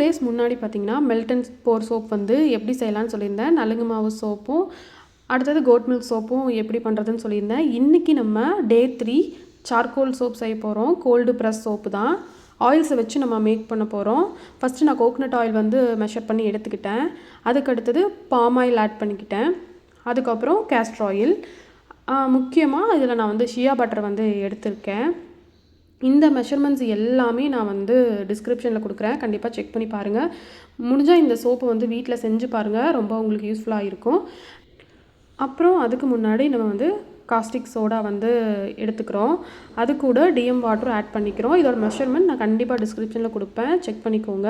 Days முன்னாடி பார்த்திங்கன்னா melt and bore soap வந்து எப்படி செய்யலான்னு சொல்லியிருந்தேன். நலுங்கு மாவு சோப்பும் அடுத்தது கோட் மில்க் சோப்பும் எப்படி பண்ணுறதுன்னு சொல்லியிருந்தேன். இன்றைக்கி நம்ம டே 3 சார்கோல் சோப் செய்ய போகிறோம். கோல்டு ப்ரெஸ் சோப்பு தான். ஆயில்ஸை வச்சு நம்ம மேக் பண்ண போகிறோம். ஃபஸ்ட்டு நான் கோகனட் ஆயில் வந்து மெஷர் பண்ணி எடுத்துக்கிட்டேன். அதுக்கடுத்தது பாம் ஆயில் ஆட் பண்ணிக்கிட்டேன். அதுக்கப்புறம் கேஸ்டர் ஆயில். முக்கியமாக இதில் நான் வந்து ஷியா பட்டர் வந்து எடுத்திருக்கேன். இந்த மெஷர்மெண்ட்ஸ் எல்லாமே நான் வந்து டிஸ்கிரிப்ஷனில் கொடுக்குறேன். கண்டிப்பாக செக் பண்ணி பாருங்கள். முடிஞ்சால் இந்த சோப்பு வந்து வீட்டில் செஞ்சு பாருங்கள். ரொம்ப உங்களுக்கு யூஸ்ஃபுல்லாக இருக்கும். அப்புறம் அதுக்கு முன்னாடி நம்ம வந்து காஸ்டிக் சோடா வந்து எடுத்துக்கிறோம். அது கூட டிஎம் வாட்டரும் ஆட் பண்ணிக்கிறோம். இதோட மெஷர்மெண்ட் நான் கண்டிப்பாக டிஸ்கிரிப்ஷனில் கொடுப்பேன். செக் பண்ணிக்கோங்க.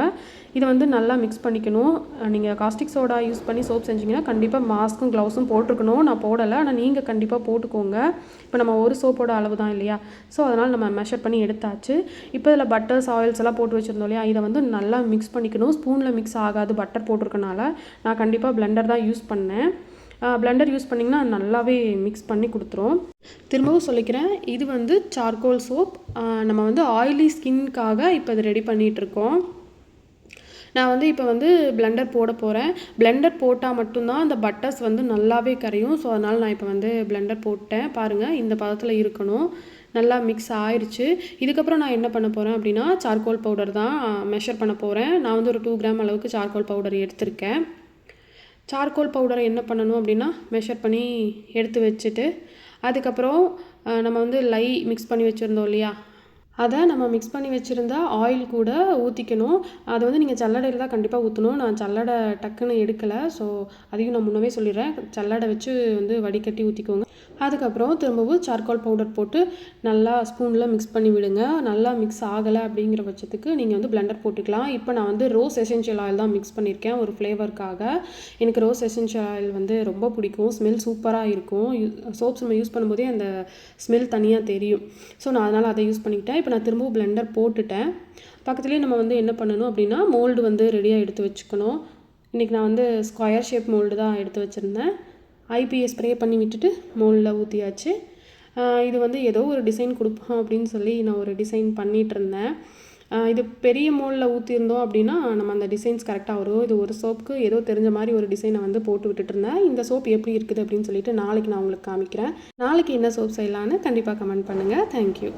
இதை வந்து நல்லா மிக்ஸ் பண்ணிக்கணும். நீங்கள் காஸ்டிக் சோடா யூஸ் பண்ணி சோப் செஞ்சிங்கன்னா கண்டிப்பாக மாஸ்க்கும் க்ளவுஸும் போட்டிருக்கணும். நான் போடலை, ஆனால் நீங்கள் கண்டிப்பாக போட்டுக்கோங்க. இப்போ நம்ம ஒரு சோப்போட அளவு தான் இல்லையா, ஸோ அதனால் நம்ம மெஷர் பண்ணி எடுத்தாச்சு. இப்போ இதில் பட்டர்ஸ் ஆயில்ஸ் எல்லாம் போட்டு வச்சுருந்தோம் இல்லையா, இதை வந்து நல்லா மிக்ஸ் பண்ணிக்கணும். ஸ்பூனில் மிக்ஸ் ஆகாது, பட்டர் போட்டிருக்கனால. நான் கண்டிப்பாக பிளெண்டர் தான் யூஸ் பண்ணேன். பிளெண்டர் யூஸ் பண்ணிங்கன்னா நல்லாவே மிக்ஸ் பண்ணி கொடுத்துரும். திரும்பவும் சொல்லிக்கிறேன், இது வந்து சார்கோல் சோப். நம்ம வந்து ஆயிலி ஸ்கின்காக இப்போ இது ரெடி பண்ணிகிட்ருக்கோம். நான் வந்து இப்போ வந்து பிளெண்டர் போட போகிறேன். பிளெண்டர் போட்டால் மட்டும்தான் அந்த பட்டர்ஸ் வந்து நல்லாவே கரையும். ஸோ அதனால் நான் இப்போ வந்து பிளெண்டர் போட்டேன். பாருங்கள், இந்த பதத்தில் இருக்கணும். நல்லா மிக்ஸ் ஆயிடுச்சு. இதுக்கப்புறம் நான் என்ன பண்ண போகிறேன் அப்படின்னா, சார்கோல் பவுடர் தான் மெஷர் பண்ண போகிறேன். நான் வந்து ஒரு 2 கிராம் அளவுக்கு சார்கோல் பவுடர் எடுத்திருக்கேன். சார்கோல் பவுடரை என்ன பண்ணணும் அப்படின்னா, மெஷர் பண்ணி எடுத்து வச்சுட்டு அதுக்கப்புறம் நம்ம வந்து லை மிக்ஸ் பண்ணி வச்சுருந்தோம் இல்லையா, அதை நம்ம மிக்ஸ் பண்ணி வச்சுருந்தா ஆயில் கூட ஊற்றிக்கணும். அதை வந்து நீங்கள் சல்லடையில் தான் கண்டிப்பாக ஊற்றணும். நான் சல்லடை டக்குன்னு எடுக்கலை, ஸோ அதையும் நான் முன்னவே சொல்லிடுறேன். சல்லடை வச்சு வந்து வடிகட்டி ஊற்றிக்கோங்க. அதுக்கப்புறம் திரும்பவும் சார்கோல் பவுடர் போட்டு நல்லா ஸ்பூனில் மிக்ஸ் பண்ணி விடுங்க. நல்லா மிக்ஸ் ஆகலை அப்படிங்கிற பட்சத்துக்கு நீங்கள் வந்து பிளெண்டர் போட்டுக்கலாம். இப்போ நான் வந்து ரோஸ் எசென்ஷியல் ஆயில் தான் மிக்ஸ் பண்ணியிருக்கேன் ஒரு ஃப்ளேவருக்காக. எனக்கு ரோஸ் எசென்ஷியல் ஆயில் வந்து ரொம்ப பிடிக்கும். ஸ்மெல் சூப்பராக இருக்கும். சோப்ஸ் நம்ம யூஸ் பண்ணும்போதே அந்த ஸ்மெல் தனியாக தெரியும். ஸோ நான் அதனால் அதை யூஸ் பண்ணிக்கிட்டேன். இப்போ நான் திரும்பவும் பிளெண்டர் போட்டுட்டேன். பக்கத்துலேயே நம்ம வந்து என்ன பண்ணணும் அப்படின்னா, மோல்டு வந்து ரெடியாக எடுத்து வச்சுக்கணும். இன்றைக்கி நான் வந்து ஸ்கொயர் ஷேப் மோல்டு தான் எடுத்து வச்சுருந்தேன். ஐபிஎஸ் ஸ்ப்ரே பண்ணி விட்டுட்டு மோல்டில் ஊற்றியாச்சு. இது வந்து ஏதோ ஒரு டிசைன் கொடுப்போம் அப்படின்னு சொல்லி நான் ஒரு டிசைன் பண்ணிகிட்டு இருந்தேன். இது பெரிய மோல்டில் ஊற்றிருந்தோம் அப்படின்னா நம்ம அந்த டிசைன்ஸ் கரெக்டாக வரும். இது ஒரு சோப்புக்கு ஏதோ தெரிஞ்ச மாதிரி ஒரு டிசைனை வந்து போட்டு விட்டுட்டு இருந்தேன். இந்த சோப் எப்படி இருக்குது அப்படின்னு சொல்லிட்டு நாளைக்கு நான் உங்களுக்கு காமிக்கிறேன். நாளைக்கு என்ன சோப் செய்யலான்னு கண்டிப்பாக கமெண்ட் பண்ணுங்கள். தேங்க்யூ.